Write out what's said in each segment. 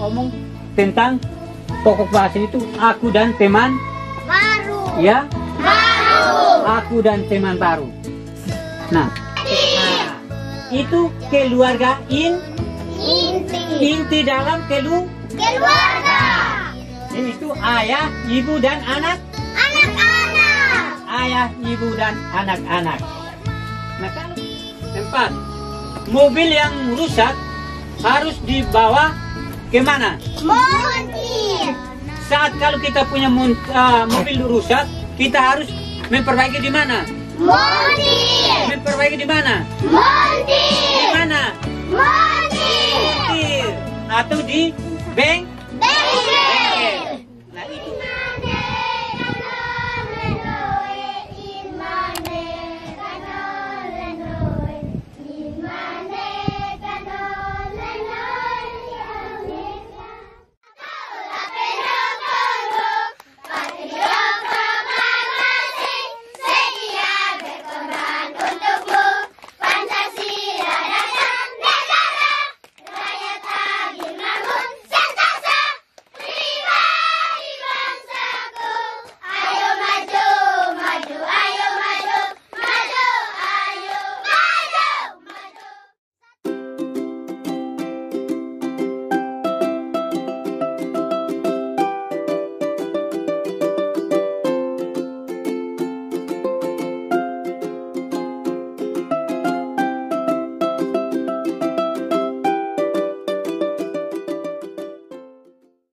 ngomong tentang pokok bahasa itu aku dan teman baru. ya. Baru. Aku dan teman baru. Nah, itu keluarga inti dalam Keluarga. ini itu ayah, ibu dan anak. Anak-anak. Ayah, ibu dan anak-anak. Nah, kalau tempat mobil yang rusak harus dibawa kemana? Montir. Saat kalau kita punya mobil rusak, kita harus memperbaiki di mana? Montir. Memperbaiki di mana? Di Montir. mana? Montir. Atau di bengkel. Nah, itu.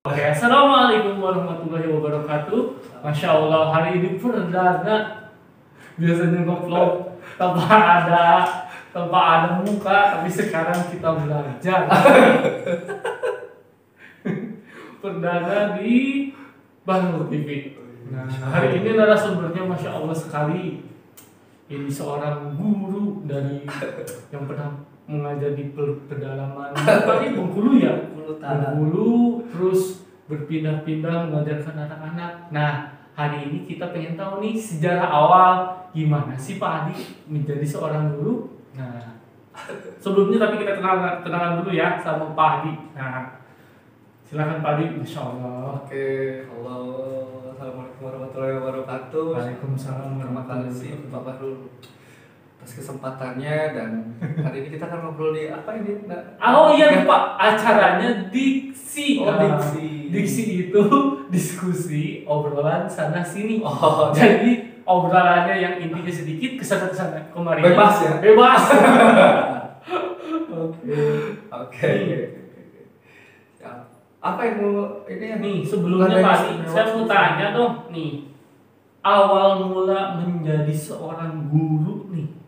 Oke, assalamualaikum warahmatullahi wabarakatuh. Masya Allah, hari ini perdana. Biasanya ngevlog tanpa ada muka, tapi sekarang kita belajar. Perdana di Bahnur TV. Nah, hari ini narasumbernya Masya Allah sekali. Ini seorang guru dari yang pernah mengajar di pedalaman tadi Bengkulu ya, Bengkulu, terus berpindah-pindah mengajarkan anak-anak. Nah, hari ini kita pengen tahu nih sejarah awal gimana sih Pak Adi menjadi seorang guru. Nah, sebelumnya tapi kita kenalan dulu ya sama Pak Adi. Nah, silakan Pak Adi, Masya Allah. Oke, halo, assalamualaikum warahmatullahi wabarakatuh. Waalaikumsalam Terima kasih Pak Bahrul atas kesempatannya, dan hari ini kita akan ngobrol di apa ini? Oh iya Pak, acaranya diksi. Oh, diksi. Diksi itu diskusi, obrolan sana sini. Oh, jadi obrolannya yang intinya sedikit kesana kemarin. Bebas ya? Bebas. Oke. Ya. Apa yang mau ini ya? Nih sebelumnya Pak Adi, saya mau tanya dong nih, awal mula menjadi seorang guru nih.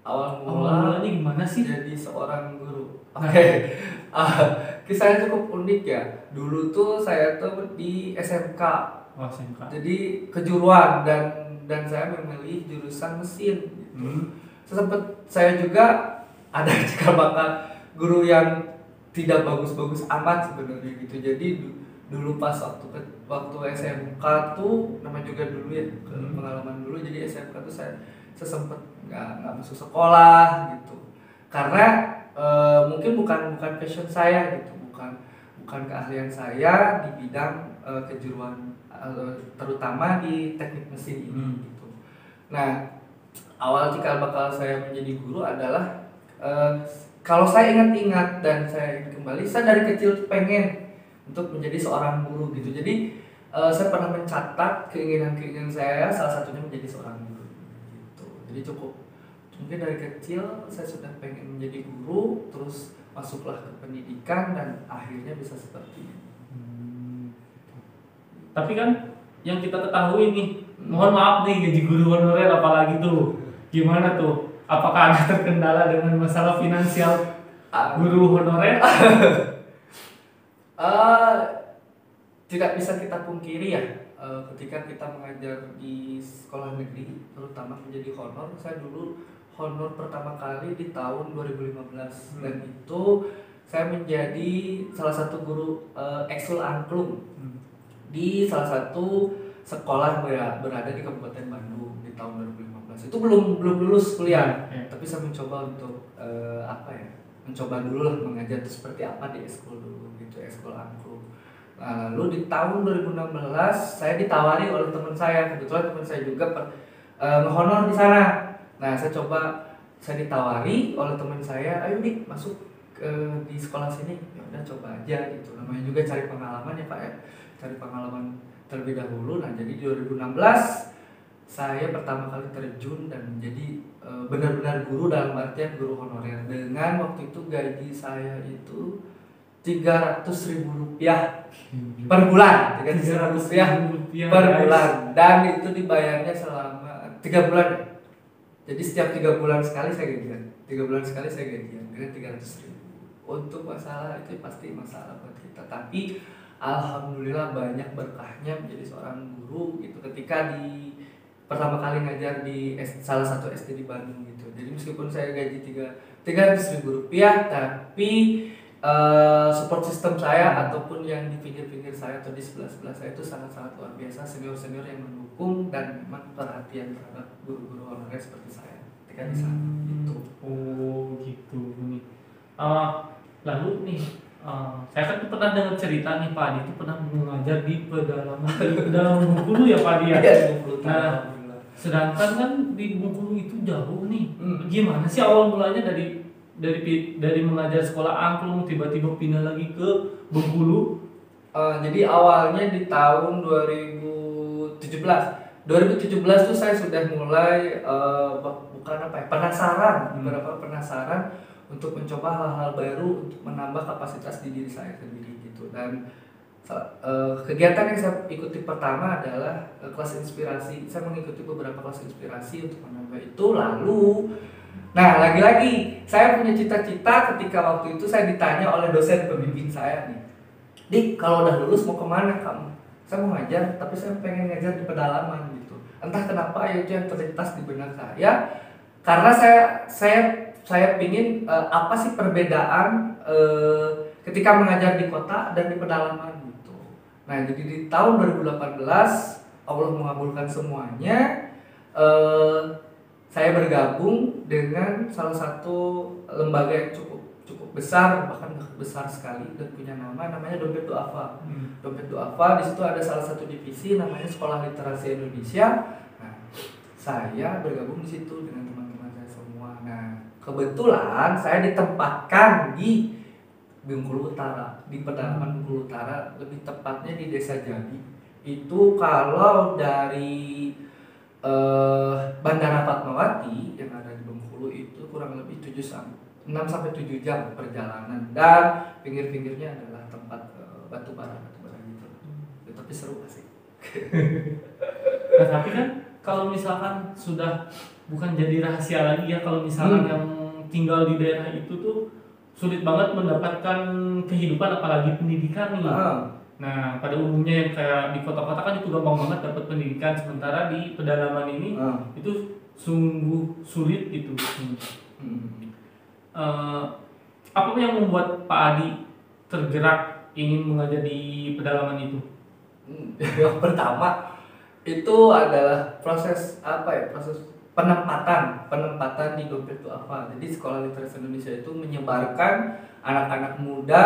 Awal Mulanya gimana sih? jadi seorang guru. Oke. Kisahnya cukup unik ya. Dulu tuh saya tuh di SMK. Oh, SMK. Jadi kejuruan, dan saya memilih jurusan mesin gitu. Saya juga ada cikal bakal guru yang tidak bagus-bagus amat sebenarnya gitu. Jadi dulu pas waktu SMK tuh, namanya juga dulu ya, pengalaman dulu. Jadi SMK tuh saya sempet nggak masuk sekolah gitu, karena mungkin bukan passion saya gitu, bukan keahlian saya di bidang kejuruan, terutama di teknik mesin ini gitu. Nah, awal cikal bakal saya menjadi guru adalah kalau saya ingat-ingat dan saya ingin kembali, saya dari kecil pengen untuk menjadi seorang guru gitu. Jadi saya pernah mencatat keinginan saya, salah satunya menjadi seorang guru. Jadi cukup mungkin dari kecil saya sudah pengen menjadi guru, terus masuklah ke pendidikan dan akhirnya bisa seperti ini. Tapi kan yang kita ketahui nih, mohon maaf nih, gaji guru honorer apalagi tuh, gimana tuh? Apakah ada terkendala dengan masalah finansial guru honorer? Tidak bisa kita pungkiri ya, ketika kita mengajar di sekolah negeri, terutama menjadi honor. Saya dulu honor pertama kali di tahun 2015, dan itu saya menjadi salah satu guru ekskul angklung di salah satu sekolah berada di Kabupaten Bandung di tahun 2015. Itu belum lulus kuliah, tapi saya mencoba untuk mencoba dulu lah mengajar itu seperti apa di eskul dulu gitu, eskul angklung. Nah, lalu di tahun 2016 saya ditawari oleh teman saya, kebetulan teman saya juga ngehonor di sana. Nah saya ditawari oleh teman saya, ayo Dik masuk di sekolah sini. Ya udah coba aja gitu, namanya juga cari pengalaman ya Pak ya, cari pengalaman terlebih dahulu. Nah jadi di 2016 saya pertama kali terjun dan menjadi benar-benar guru dalam artian guru honorer, dengan waktu itu gaji saya itu Rp300.000 per bulan, Rp300.000 per bulan, dan itu dibayarnya selama 3 bulan. Jadi setiap 3 bulan sekali saya gajian, 3 bulan sekali saya gajian dengan 300.000. Untuk masalah itu pasti masalah buat kita, tapi alhamdulillah banyak berkahnya menjadi seorang guru gitu. Ketika di pertama kali ngajar di salah satu SD di Bandung gitu, jadi meskipun saya gaji Rp300.000, tapi support system saya ataupun yang di pinggir-pinggir saya atau di sebelah-sebelah saya itu sangat-sangat luar biasa, senior-senior yang mendukung dan memang perhatian terhadap guru-guru honorer seperti saya ketika di sana gitu. Oh gitu nih. Lalu nih, saya kan tuh pernah dengar cerita nih Pak Adi itu pernah mengajar di pedalaman Bengkulu ya Pak Adi ya. Nah, sedangkan kan di Bengkulu itu jauh nih. Gimana sih awal mulanya dari mengajar sekolah angklung tiba-tiba pindah lagi ke Bengkulu? Jadi awalnya di tahun 2017 tuh saya sudah mulai penasaran, penasaran untuk mencoba hal-hal baru untuk menambah kapasitas di diri saya sendiri gitu. Dan kegiatan yang saya ikuti pertama adalah kelas inspirasi. Saya mengikuti beberapa kelas inspirasi untuk menambah itu. Lalu nah lagi-lagi saya punya cita-cita ketika waktu itu saya ditanya oleh dosen pembimbing saya nih, Dik kalau udah lulus mau kemana kamu? Saya mau ngajar tapi saya pengen ngajar di pedalaman gitu. Entah kenapa itu yang terlintas di benak saya, karena saya pingin apa sih perbedaan ketika mengajar di kota dan di pedalaman gitu. Nah jadi di tahun 2018 Allah mengabulkan semuanya. Saya bergabung dengan salah satu lembaga yang cukup besar, bahkan besar sekali dan punya namanya Dompet Duafa. Dompet Duafa, di situ ada salah satu divisi namanya Sekolah Literasi Indonesia. Nah, saya bergabung di situ dengan teman-teman saya semua. Nah, kebetulan saya ditempatkan di Bengkulu Utara, di pedalaman Bengkulu Utara, lebih tepatnya di Desa Jabi. Itu kalau dari Bandara Fatmawati yang ada di Bengkulu itu kurang lebih 6-7 jam perjalanan, dan pinggir-pinggirnya adalah tempat batu bara gitu. Tapi seru sih. Nah, tapi kan kalau misalkan sudah bukan jadi rahasia lagi ya, kalau misalkan yang tinggal di daerah itu tuh sulit banget mendapatkan kehidupan apalagi pendidikan nih. Nah, pada umumnya yang kayak di kota-kota kan itu gampang banget dapat pendidikan, sementara di pedalaman ini itu sungguh sulit gitu. Apa yang membuat Pak Adi tergerak ingin mengajar di pedalaman itu? Yang pertama itu adalah proses penempatan di Dompet Duafa. Jadi Sekolah Literasi Indonesia itu menyebarkan anak-anak muda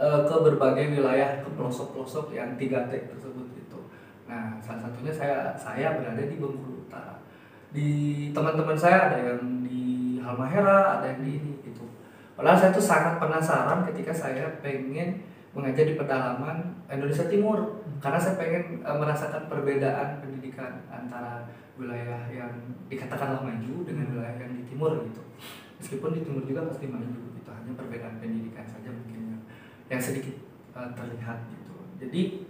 ke berbagai wilayah, ke pelosok-pelosok yang 3T tersebut itu. Nah, salah satunya saya berada di Bengkulu Utara. Di teman-teman saya ada yang di Halmahera, ada yang di ini gitu. Padahal saya tuh sangat penasaran ketika saya pengen mengajar di pedalaman Indonesia Timur, karena saya pengen merasakan perbedaan pendidikan antara wilayah yang dikatakanlah maju dengan wilayah yang di timur gitu. Meskipun di timur juga pasti maju gitu, hanya perbedaan pendidikan saja mungkin yang sedikit terlihat gitu. Jadi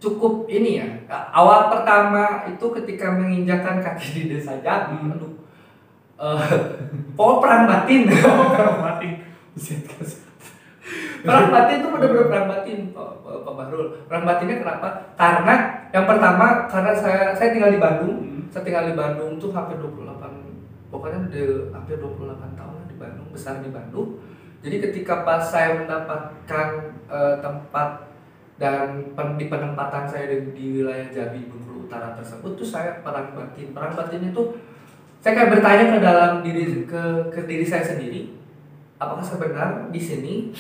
cukup ini ya, awal pertama itu ketika menginjakan kaki di Desa Jabi, perang batin. Perang batin itu benar-benar perang batin, Pak Bahrul. Perang batinnya kenapa? Karena yang pertama karena saya tinggal di Bandung. Saya tinggal di Bandung tuh hampir 28 tahun di Bandung, besar di Bandung. Jadi ketika pas saya mendapatkan tempat dan di penempatan saya di wilayah Jabi Bengkulu Utara tersebut tuh saya perang batin. Perang batin itu saya kayak bertanya ke dalam diri saya sendiri. apakah saya benar di sini,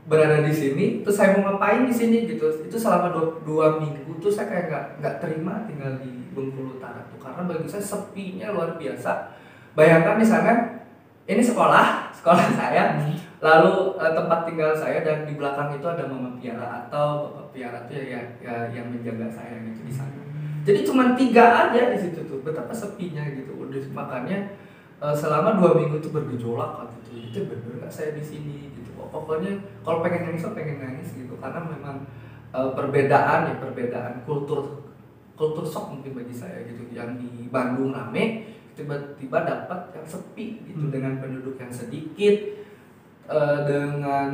berada di sini, terus saya mau ngapain di sini gitu. Itu selama 2 minggu tuh saya kayak nggak terima tinggal di Bengkulu Utara tuh, karena bagi saya sepinya luar biasa. Bayangkan di sana ini sekolah saya, lalu tempat tinggal saya, dan di belakang itu ada mama piara atau bapak piara tuh ya yang menjaga saya gitu di sana. Jadi cuma 3 aja di situ tuh, betapa sepinya gitu. Udah makanya selama 2 minggu tuh bergejolak gitu. Itu bener nggak saya di sini gitu. Pokoknya kalau pengen nangis pengen nangis gitu, karena memang perbedaan kultur shock mungkin bagi saya gitu. Yang di Bandung rame, tiba-tiba dapat yang sepi gitu, dengan penduduk yang sedikit, dengan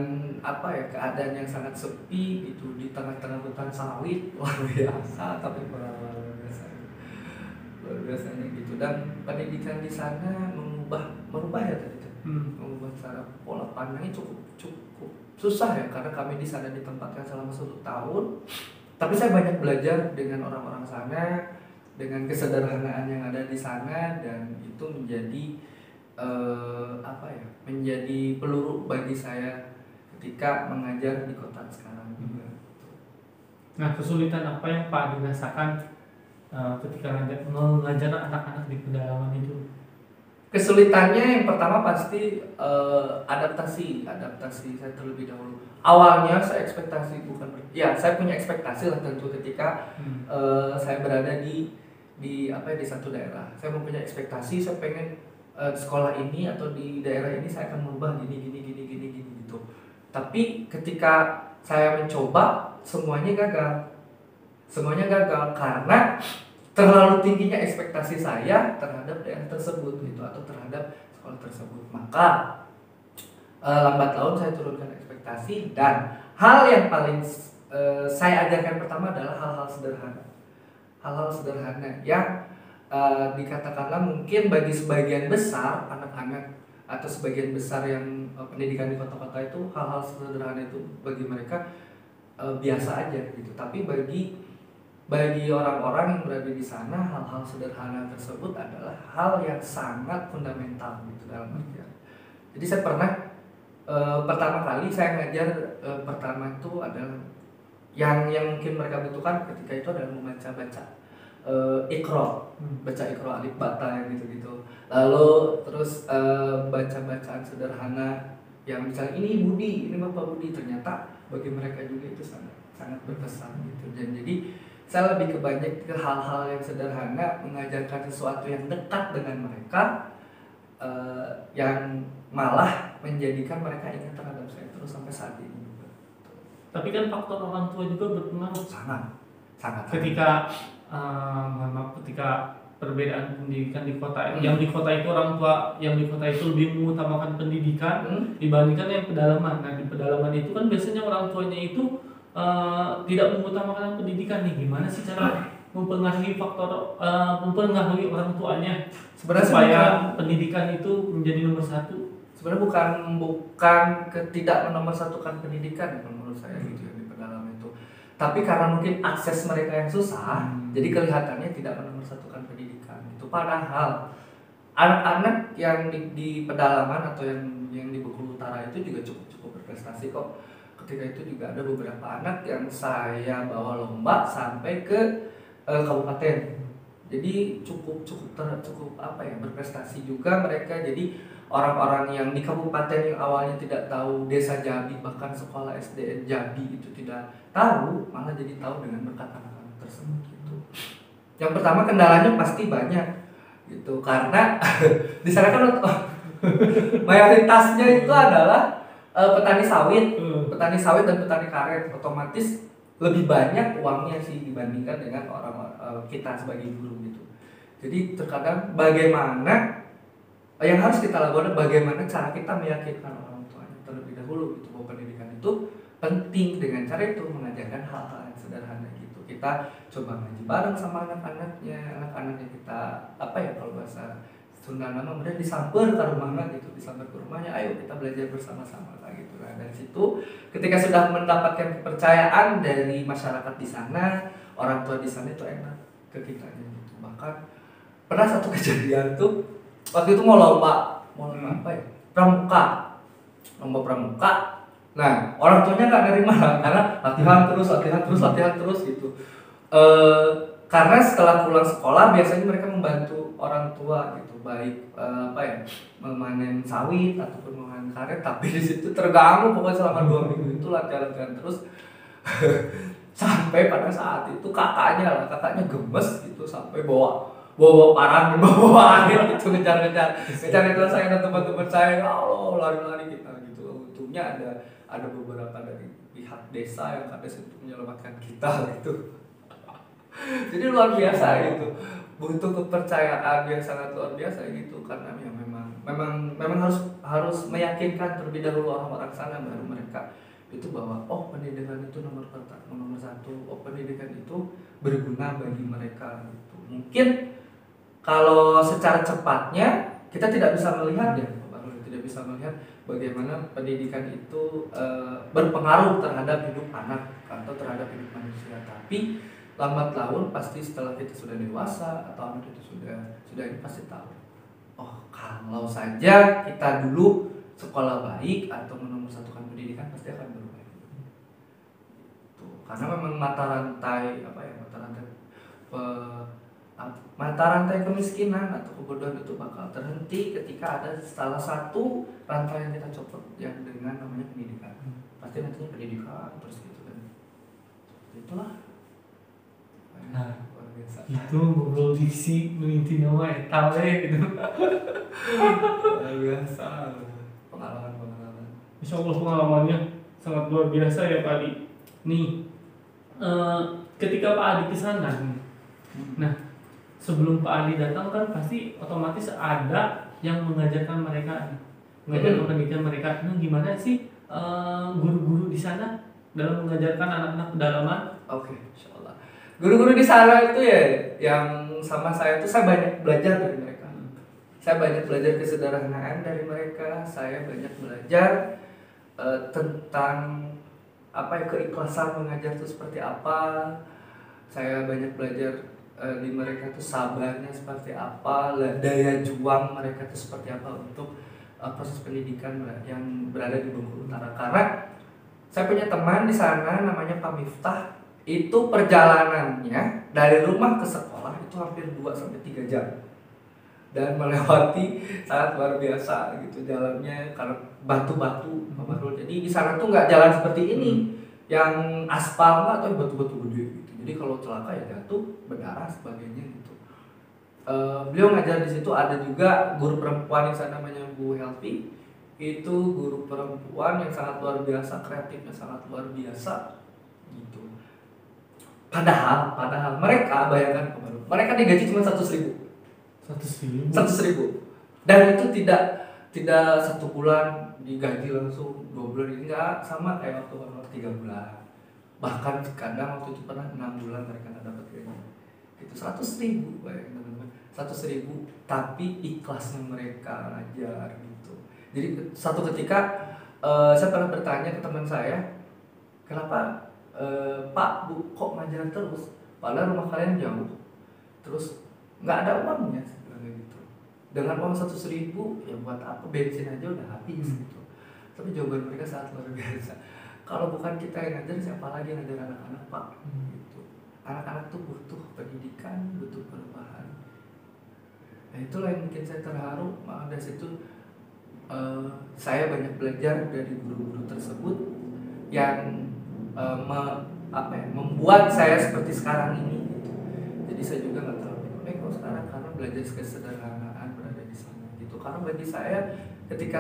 keadaan yang sangat sepi gitu, di tengah-tengah hutan sawit, luar biasa, tapi luar biasanya gitu. Dan pendidikan di sana merubah ya tadi, mengubah cara pola pandangnya cukup susah ya, karena kami di sana ditempatkan selama 1 tahun, tapi saya banyak belajar dengan orang-orang sana, dengan kesederhanaan yang ada di sana, dan itu menjadi menjadi peluru bagi saya ketika mengajar di kota sekarang juga. Nah, kesulitan apa yang Pak dirasakan ketika mengajar anak-anak di pedalaman itu? Kesulitannya yang pertama pasti adaptasi saya terlebih dahulu. Awalnya saya saya punya ekspektasi lah tentu ketika saya berada di satu daerah. Saya mempunyai ekspektasi, saya pengen sekolah ini atau di daerah ini saya akan merubah gini gitu. Tapi ketika saya mencoba, semuanya gagal karena terlalu tingginya ekspektasi saya terhadap daerah tersebut gitu, atau terhadap sekolah tersebut. Maka lambat laun saya turunkan ekspektasi, dan hal yang paling saya ajarkan pertama adalah hal-hal sederhana yang dikatakanlah mungkin bagi sebagian besar anak-anak atau sebagian besar yang pendidikan di kota-kota itu, hal-hal sederhana itu bagi mereka biasa aja gitu. Tapi bagi orang-orang yang berada di sana, hal-hal sederhana tersebut adalah hal yang sangat fundamental gitu dalam artian. Jadi saya pernah pertama kali saya ngajar, pertama itu adalah yang mungkin mereka butuhkan ketika itu adalah membaca baca Iqra alif bata yang gitu-gitu. Lalu terus baca-bacaan sederhana yang misalnya ini Budi, ini Bapak Budi, ternyata bagi mereka juga itu sangat berkesan gitu. Dan jadi saya lebih banyak ke hal-hal yang sederhana, mengajarkan sesuatu yang dekat dengan mereka, yang malah menjadikan mereka ingat terhadap saya terus sampai saat ini juga. Tapi kan faktor orang tua juga berpengaruh. Sangat. Ketika perbedaan pendidikan di kota, yang di kota itu orang tua yang di kota itu lebih mengutamakan pendidikan dibandingkan yang pedalaman. Nah, di pedalaman itu kan biasanya orang tuanya itu tidak mengutamakan pendidikan nih. Gimana sih cara mempengaruhi orang tuanya sebenarnya supaya pendidikan itu menjadi nomor 1? Sebenarnya bukan tidak menomorsatukan pendidikan menurut saya gitu ya di pedalaman itu. Tapi karena mungkin akses mereka yang susah, jadi kelihatannya tidak menomorsatukan pendidikan. Itu padahal anak-anak yang di pedalaman atau yang di Bengkulu Utara itu juga cukup berprestasi kok. Ketika itu juga ada beberapa anak yang saya bawa lomba sampai ke kabupaten. Jadi cukup berprestasi juga mereka. Jadi orang-orang yang di kabupaten yang awalnya tidak tahu desa Jabi, bahkan sekolah SDN Jabi itu tidak tahu, malah jadi tahu dengan berkat anak-anak tersebut gitu. Yang pertama kendalanya pasti banyak gitu, karena di sana kan mayoritasnya itu adalah petani sawit dan petani karet. Otomatis lebih banyak uangnya sih dibandingkan dengan orang kita sebagai guru gitu. Jadi terkadang bagaimana yang harus kita lakukan, bagaimana cara kita meyakinkan orang tuanya terlebih dahulu gitu, bahwa pendidikan itu penting. Dengan cara itu mengajarkan hal-hal yang sederhana gitu. Kita coba ngaji bareng sama anak-anaknya kita kalau bahasa Sunda nama kemudian disamper ke rumahnya gitu, disamper ke rumahnya, ayo kita belajar bersama-sama kayak gitu. Nah, dari situ ketika sudah mendapatkan kepercayaan dari masyarakat di sana, orang tua di sana itu enak ke kita gitu. Bahkan pernah satu kejadian tuh, waktu itu mau lomba pramuka. lomba pramuka. Nah, orang tuanya nggak nerima karena latihan terus gitu. Karena setelah pulang sekolah biasanya mereka membantu orang tua gitu, baik memanen sawit ataupun memanen karet, tapi di situ terganggu pokoknya selama 2 minggu itu latihan terus. Sampai pada saat itu kakaknya gemes gitu, sampai bawa parang, bawa angin gitu, ngejar saya dan teman-teman saya, ya Allah lari-lari kita gitu. Untungnya ada beberapa dari pihak desa yang kadang untuk menyelamatkan kita gitu. Jadi luar biasa gitu, butuh kepercayaan yang sangat luar biasa gitu, karena ya memang harus meyakinkan terlebih dahulu orang-orang sana, baru mereka itu bahwa pendidikan itu nomor satu, pendidikan itu berguna bagi mereka gitu. Mungkin kalau secara cepatnya kita tidak bisa melihat bagaimana pendidikan itu berpengaruh terhadap hidup anak atau terhadap hidup manusia, tapi lambat laun pasti setelah kita sudah dewasa atau anak itu sudah ini pasti tahu, kalau saja kita dulu sekolah baik atau menomorsatukan pendidikan pasti akan berubah. Karena memang mata rantai kemiskinan atau kebodohan itu bakal terhenti ketika ada salah satu rantai yang kita copot yang dengan namanya pendidikan. Pasti nantinya pendidikan terus gitu kan. Itulah. Nah, itu ngobrol diksi nuinti nama eta gitu. Luar biasa. Pengalaman. Insya Allah pengalamannya sangat luar biasa ya Pak Adi. Nih, ketika Pak Adi kesana, nah sebelum Pak Adi datang kan pasti otomatis ada yang mengajarkan mereka, mengajarkan pendidikan mereka. Nah, gimana sih guru-guru di sana dalam mengajarkan anak-anak pedalaman? Oke, insyaallah. Guru-guru di sana itu ya, yang sama saya itu saya banyak belajar dari mereka. Saya banyak belajar kesederhanaan dari mereka. Saya banyak belajar tentang keikhlasan mengajar itu seperti apa. Saya banyak belajar di mereka itu sabarnya seperti apa, daya juang mereka itu seperti apa untuk proses pendidikan yang berada di Bengkulu Utara. Karena saya punya teman di sana namanya Pak Miftah, itu perjalanannya dari rumah ke sekolah itu hampir 2-3 jam. Dan melewati sangat luar biasa gitu jalannya, karena batu-batu. Jadi di sana tuh nggak jalan seperti ini yang aspal atau batu-batu gede gitu. Jadi kalau celaka ya jatuh, berdarah sebagainya gitu. Beliau ngajar di situ. Ada juga guru perempuan yang sana namanya Bu Helvi. Itu guru perempuan yang sangat luar biasa, kreatifnya sangat luar biasa gitu. Padahal mereka bayangkan, mereka digaji cuma 100.000. 100.000 dan itu tidak 1 bulan digaji langsung 2 bulan, ini enggak, sama kayak waktu 3 bulan, bahkan kadang waktu itu pernah 6 bulan mereka nggak dapat gaji. Itu 100.000, bayangin teman-teman, 100.000, tapi ikhlasnya mereka ajar gitu. Jadi satu ketika saya pernah bertanya ke teman saya, kenapa Pak Bu kok ngajar terus padahal rumah kalian jauh, terus nggak ada uangnya gitu. Dengan uang 100.000 ya buat apa, bensin aja udah habis gitu. Tapi jawaban mereka sangat luar biasa. Kalau bukan kita yang ngajar, siapa lagi yang ngajar anak-anak Pak? Gitu. Anak-anak tuh butuh pendidikan, butuh perubahan. Nah itulah yang bikin saya terharu. Dari situ saya banyak belajar dari guru-guru tersebut yang membuat saya seperti sekarang ini. Gitu. Jadi saya juga nggak terlalu kok sekarang karena belajar kesederhanaan berada di sana gitu. Karena bagi saya ketika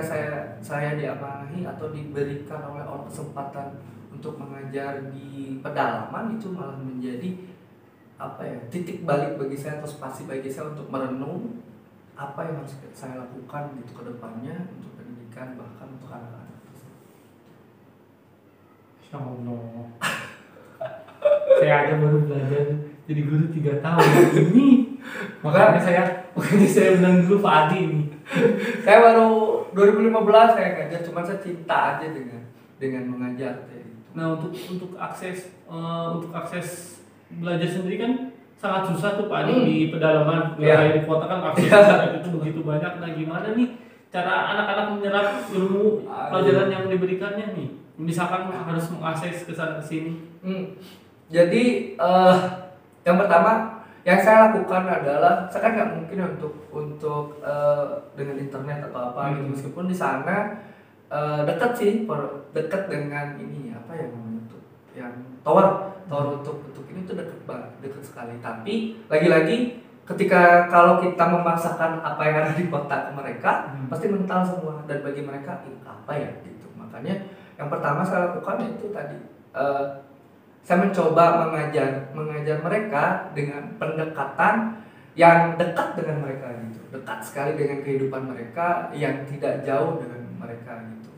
saya diamanahi atau diberikan oleh Allah kesempatan untuk mengajar di pedalaman, itu malah menjadi titik balik bagi saya atau spasi bagi saya untuk merenung apa yang harus saya lakukan gitu ke depannya untuk pendidikan, bahkan untuk anak-anak. Insya Allah. Saya aja baru belajar jadi guru 3 tahun ini. Makanya saya bilang dulu Pak Adi ini. Saya baru 2015 saya ngajar, cuma saya cinta aja dengan mengajar kayak gitu. Nah, untuk akses belajar sendiri kan sangat susah tuh Pak Adi di pedalaman. Di kota kan akses itu begitu banyak. Nah, gimana nih cara anak-anak menyerap ilmu pelajaran yang diberikannya nih? Misalkan harus mengakses ke sana ke sini. Jadi yang pertama yang saya lakukan adalah saya kan nggak mungkin untuk dengan internet atau apa gitu, meskipun di sana dekat sih, dekat dengan ini apa ya namanya tuh, yang tower untuk ini tuh dekat sekali. Tapi lagi-lagi ketika kalau kita memaksakan apa yang ada di kota ke mereka, pasti mental semua, dan bagi mereka apa ya gitu. Makanya yang pertama saya lakukan itu tadi, saya mencoba mengajar mereka dengan pendekatan yang dekat dengan mereka gitu, dekat sekali dengan kehidupan mereka yang tidak jauh dengan mereka gitu.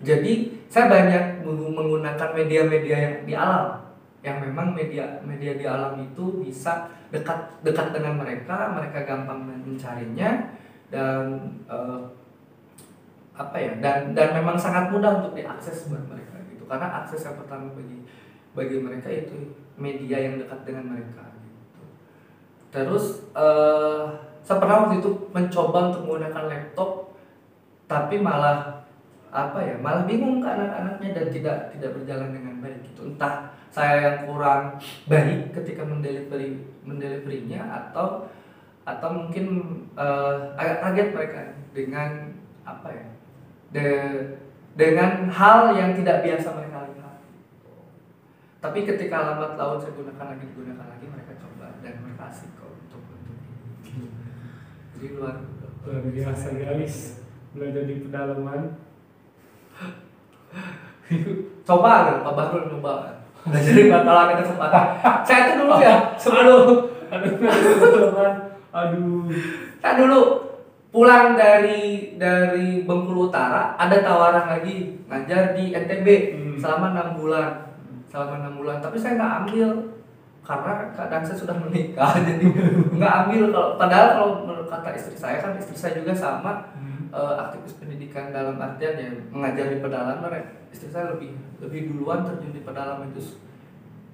Jadi saya banyak menggunakan media-media yang di alam, yang memang media di alam itu bisa dekat dengan mereka gampang mencarinya, dan dan memang sangat mudah untuk diakses buat mereka gitu, karena akses yang pertama bagi mereka itu media yang dekat dengan mereka gitu. Terus saya pernah waktu itu mencoba untuk menggunakan laptop, tapi malah bingung ke anak-anaknya dan tidak berjalan dengan baik gitu. Entah saya yang kurang baik ketika mendeliverinya atau mungkin agak kaget mereka dengan dengan hal yang tidak biasa mereka lihat. Tapi ketika lambat laun saya digunakan lagi, mereka coba dan mereka asik kok untuk ini. Jadi luar biasa guys, belajar di pedalaman. Coba kan, Pak Bahrul coba. Belajar di pedalaman ada kesempatan. Saya itu dulu ya, saya dulu pulang dari Bengkulu Utara, ada tawaran lagi ngajar di NTB selama 6 bulan. Tapi saya nggak ambil karena keadaan saya sudah menikah, jadi nggak ambil. Padahal menurut kata istri saya juga sama aktivis pendidikan, dalam artian ya mengajar di pedalaman. Istri saya lebih duluan terjun di pedalaman, itu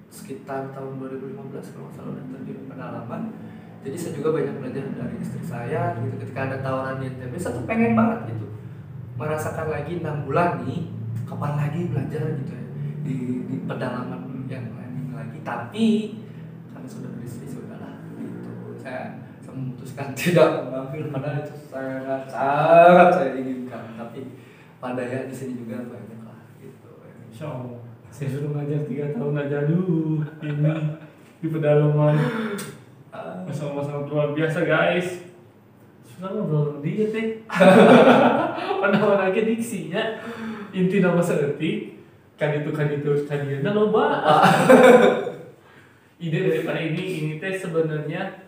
sekitar tahun 2015 kalau nggak salah udah terjun di pedalaman. Jadi saya juga banyak belajar dari istri saya gitu. Ketika ada tawaran di NTB, saya tuh pengen banget gitu merasakan lagi 6 bulan nih, kapan lagi belajar gitu ya di pedalaman yang lain lagi. Tapi karena sudah beristri, sudahlah gitu. Saya memutuskan tidak mengambil, padahal itu sangat saya inginkan. Tapi pada ya di sini juga banyak lah gitu. Insya Allah. Saya suruh ngajar 3 tahun aja dulu ini di pedalaman. Masya Allah, sangat luar biasa guys. Sudah ngobrol dia teh. Mana lagi diksinya inti nama seetik kan itu kadiana loba. Ide daripada ini teh sebenarnya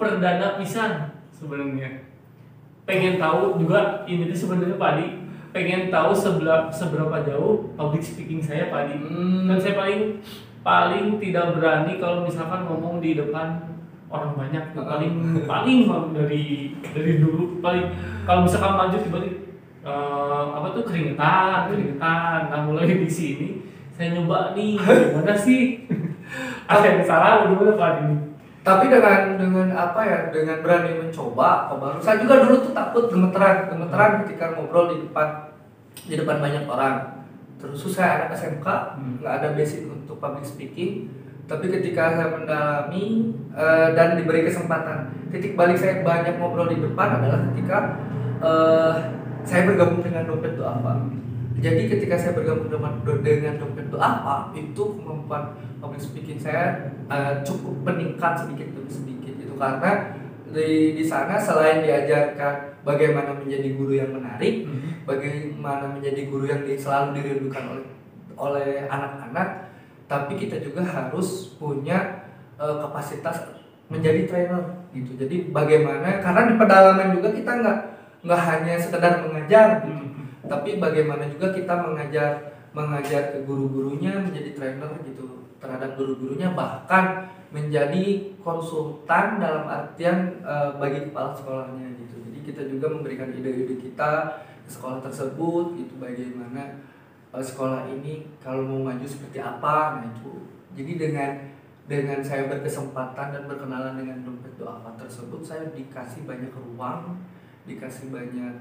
perdana pisan sebenarnya. Pengen tahu juga ini teh sebenarnya Padi, pengen tahu seberapa jauh public speaking saya Padi. Kan saya paling tidak berani kalau misalkan ngomong di depan orang banyak, paling dari dulu paling kalau misalkan maju tiba-tiba keringetan. Nah mulai di sini saya nyoba nih gimana sih ada yang salah gimana Pak ini. Tapi dengan dengan berani mencoba, baru saya juga dulu tuh takut, gemeteran ketika ngobrol di depan banyak orang. Terus saya anak SMK, nggak ada basic untuk public speaking. Tapi ketika saya mendalami dan diberi kesempatan, titik balik saya banyak ngobrol di depan adalah ketika saya bergabung dengan Dompet Itu Apa. Jadi ketika saya bergabung dengan Dompet Itu Apa, itu kemampuan public speaking saya cukup meningkat sedikit demi sedikit. Itu karena di sana selain diajarkan bagaimana menjadi guru yang menarik, bagaimana menjadi guru yang selalu dirindukan oleh anak-anak, tapi kita juga harus punya kapasitas menjadi trainer gitu. Jadi bagaimana, karena di pedalaman juga kita nggak hanya sekedar mengajar gitu, tapi bagaimana juga kita mengajar ke guru-gurunya, menjadi trainer gitu terhadap guru-gurunya, bahkan menjadi konsultan dalam artian bagi kepala sekolahnya gitu. Jadi kita juga memberikan ide-ide kita ke sekolah tersebut gitu, bagaimana sekolah ini kalau mau maju seperti apa. Nah itu jadi dengan saya berkesempatan dan berkenalan dengan Dompet Itu Apa tersebut, saya dikasih banyak ruang, dikasih banyak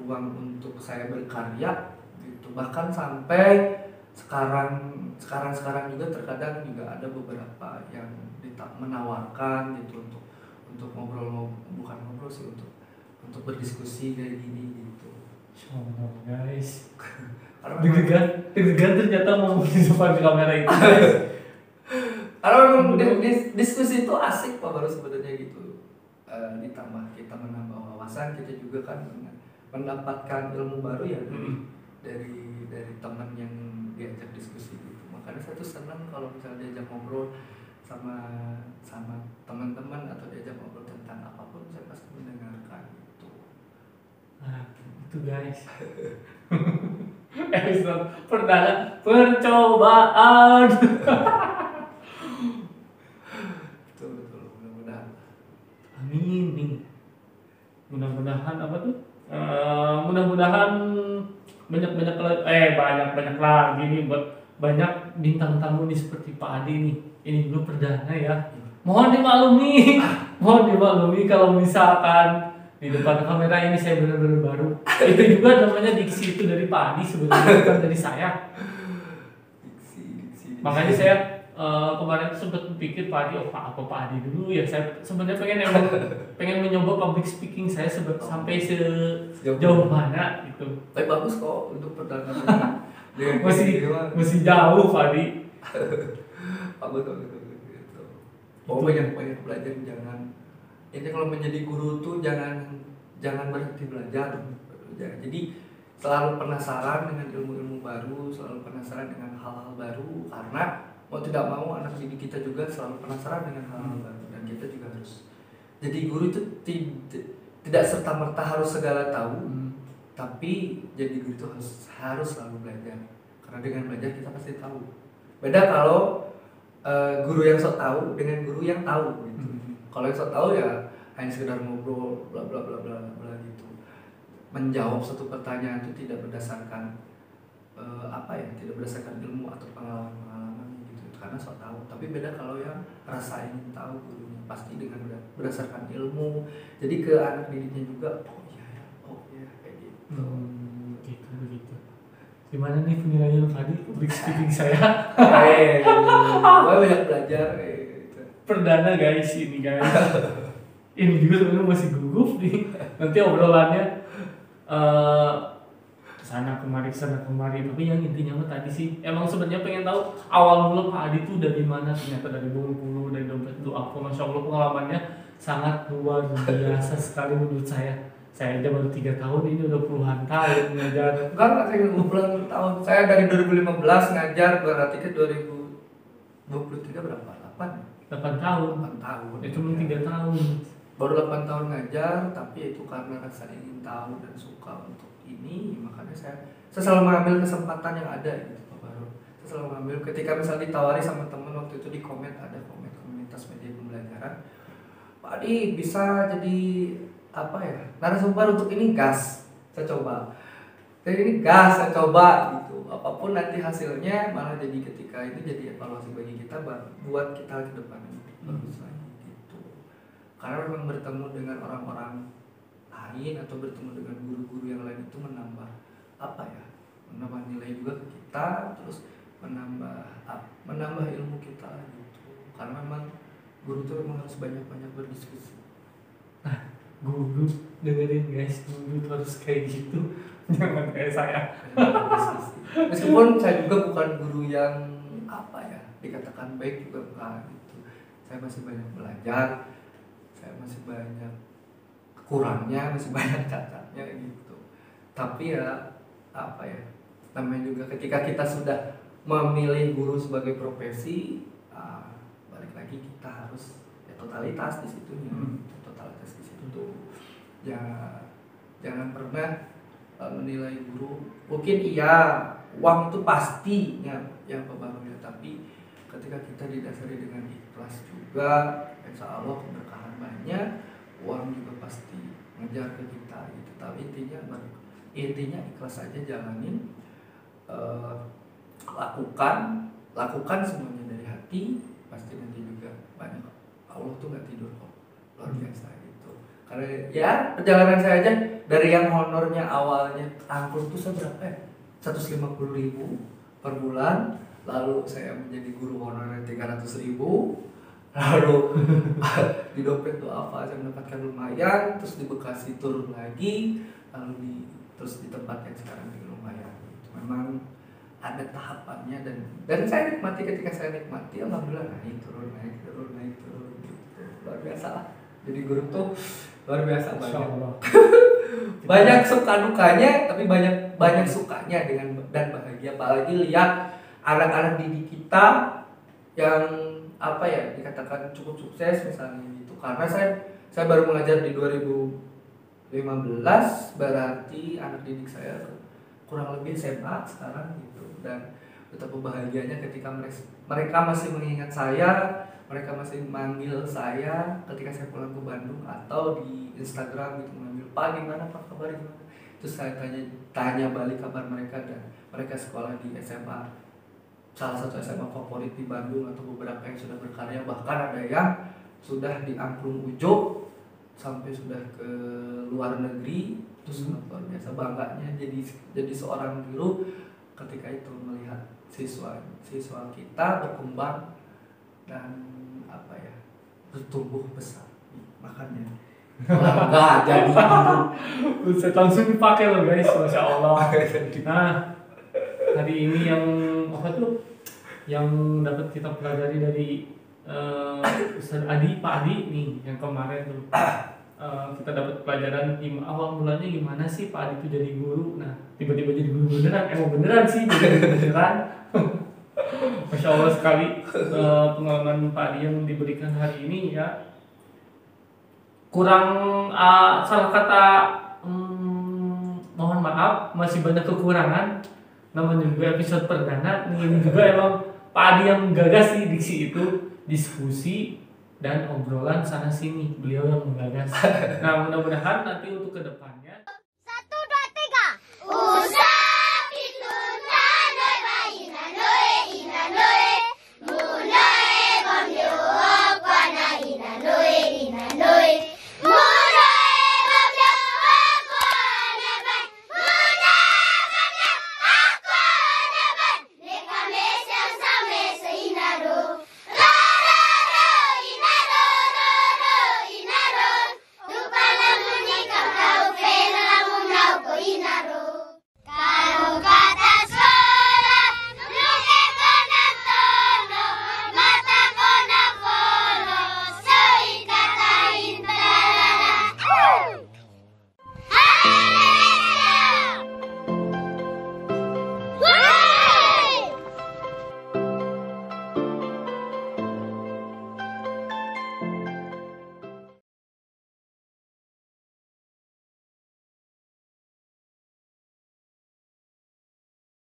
ruang untuk saya berkarya gitu. Bahkan sampai sekarang juga terkadang juga ada beberapa yang menawarkan gitu untuk ngobrol, bukan ngobrol sih, untuk berdiskusi kayak gini gitu. Sombong guys. Karena Deg-degan ternyata mau di depan kamera itu guys. Karena memang diskusi itu asik Pak Baru sebenarnya gitu. Ditambah kita menambah wawasan, kita juga kan mendapatkan ilmu baru ya dari teman yang diajak diskusi gitu. Makanya saya tuh senang kalau misalnya diajak ngobrol sama teman-teman atau diajak ngobrol tentang apapun, saya pasti mendengarkan gitu. Nah, itu guys. Episode perdana percobaan. Betul, mudah-mudahan. Amin nih. Mudah-mudahan apa tuh? Mudah-mudahan banyak lagi nih, buat banyak bintang tamu nih seperti Pak Adi nih. Ini dulu perdana ya. Mohon dimaklumi kalau misalkan di depan kamera ini saya benar-benar baru. Itu juga namanya diksi itu dari Pak Adi sebenarnya, bukan dari saya. Diksi. Makanya saya kemarin tuh sempat berpikir Pak Adi, apa Pak Adi dulu ya. Saya sebenarnya pengen mencoba public speaking saya sampai sejauh mana gitu. Tapi bagus kok untuk perdana. masih jauh Pak Adi. Bagus gitu. Banyak belajar, ini kalau menjadi guru tuh jangan berhenti belajar. Jadi selalu penasaran dengan ilmu-ilmu baru, selalu penasaran dengan hal-hal baru, karena mau tidak mau anak didik kita juga selalu penasaran dengan hal-hal baru, dan kita juga harus. Jadi guru itu tidak serta-merta harus segala tahu, tapi jadi guru itu harus selalu belajar, karena dengan belajar kita pasti tahu. Beda kalau guru yang sok tahu dengan guru yang tahu gitu. Kalau yang sok tahu ya hanya sekedar ngobrol bla bla bla bla bla gitu. Menjawab satu pertanyaan itu tidak berdasarkan tidak berdasarkan ilmu atau pengalaman gitu. Karena sok tahu. Tapi beda kalau yang rasa ingin tahu gurunya, pasti dengan berdasarkan ilmu. Jadi ke anak didiknya juga oh iya kayak gitu. Begitu. Gimana nih penilaian tadi public speaking saya? Gue banyak belajar gitu. Perdana guys, ini guys. Ini juga sebenarnya masih gugup nih. Nanti obrolannya sana kemari. Tapi yang intinya mah tadi sih, emang sebenarnya pengen tahu awal mula Pak Adi tuh dari mana. Ternyata dari Bengkulu, dari Dompet Doa. Masya Allah pengalamannya sangat luar biasa sekali menurut saya. Saya aja baru 3 tahun, ini udah puluhan tahun ngajar. Enggak saya puluhan tahun. Saya dari 2015 ngajar, berarti ke 2023 berapa? 8 tahun. Itu cuma 3 tahun. Baru 8 tahun ngajar, tapi itu karena rasa ingin tahu dan suka untuk ini, makanya saya selalu mengambil kesempatan yang ada gitu Pak Baru. Saya selalu mengambil ketika misalnya ditawari sama temen waktu itu di ada komunitas media pembelajaran. Pak Adi bisa jadi narasumber untuk ini, gas saya coba. Jadi ini gas saya coba gitu. Apapun nanti hasilnya, malah jadi ketika ini jadi evaluasi bagi kita buat kita ke depan bagus lagi gitu. Karena memang bertemu dengan orang-orang lain atau bertemu dengan guru-guru yang lain itu menambah nilai juga ke kita, terus menambah ilmu kita gitu. Karena memang guru itu memang harus banyak-banyak berdiskusi. Guru dengerin guys, guru harus kayak gitu, jangan kayak saya. Meskipun saya juga bukan guru yang dikatakan baik juga bukan gitu. Saya masih banyak belajar, saya masih banyak kurangnya, masih banyak cacatnya gitu. Tapi namanya juga ketika kita sudah memilih guru sebagai profesi, balik lagi kita harus totalitas di situnya. Ya jangan pernah menilai guru. Mungkin uang itu pasti yang Baru, tapi ketika kita didasari dengan ikhlas juga, insya Allah keberkahan banyak, uang juga pasti ngejar ke kita gitu. Tapi intinya ikhlas aja, jalanin, lakukan semuanya dari hati, pasti nanti juga banyak. Allah tuh nggak tidur kok, luar biasa gitu. Karena ya perjalanan saya aja dari yang honornya awalnya angklung tuh saya berapa ya? 150.000 per bulan, lalu saya menjadi guru honorer 300.000, lalu di dompet tuh apa saya mendapatkan lumayan, terus di Bekasi turun lagi, lalu terus di tempat yang sekarang di lumayan. Memang ada tahapannya dan saya nikmati. Ketika saya nikmati, alhamdulillah naik turun gitu. Luar biasa lah. Jadi guru tuh luar biasa banyak suka dukanya, tapi banyak sukanya dan bahagia. Apalagi lihat anak-anak didik kita yang apa ya dikatakan cukup sukses misalnya gitu. Karena saya baru mengajar di 2015, berarti anak didik saya kurang lebih SMA sekarang gitu. Dan betapa bahagianya ketika mereka masih mengingat saya, mereka masih manggil saya ketika saya pulang ke Bandung atau di Instagram gitu, manggil Pak gimana Pak kabar gimana. Terus saya tanya balik kabar mereka, dan mereka sekolah di SMA, salah satu SMA favorit di Bandung atau beberapa yang sudah berkarya, bahkan ada yang sudah di Angklung Ujo sampai sudah ke luar negeri. Terus luar biasa bangganya jadi seorang guru ketika itu melihat siswa kita berkembang dan apa ya bertumbuh besar. Makanya enggak jadi guru. Saya langsung dipakai loh guys, masya Allah. Nah, hari ini yang apa tuh yang dapat kita pelajari dari Ustaz Adi, Pak Adi nih yang kemarin tuh kita dapat pelajaran awal mulanya gimana sih Pak Adi itu jadi guru. Nah, tiba-tiba jadi guru beneran, emang beneran sih jadi guru beneran. Masya Allah sekali pengalaman Pak Adi yang diberikan hari ini ya. Kurang salah kata mohon maaf, masih banyak kekurangan. Namanya juga episode perdana, ini juga emang Pak Adi yang menggagas sih diksi itu, diskusi dan obrolan sana sini, beliau yang menggagas. Nah, mudah-mudahan nanti untuk kedepannya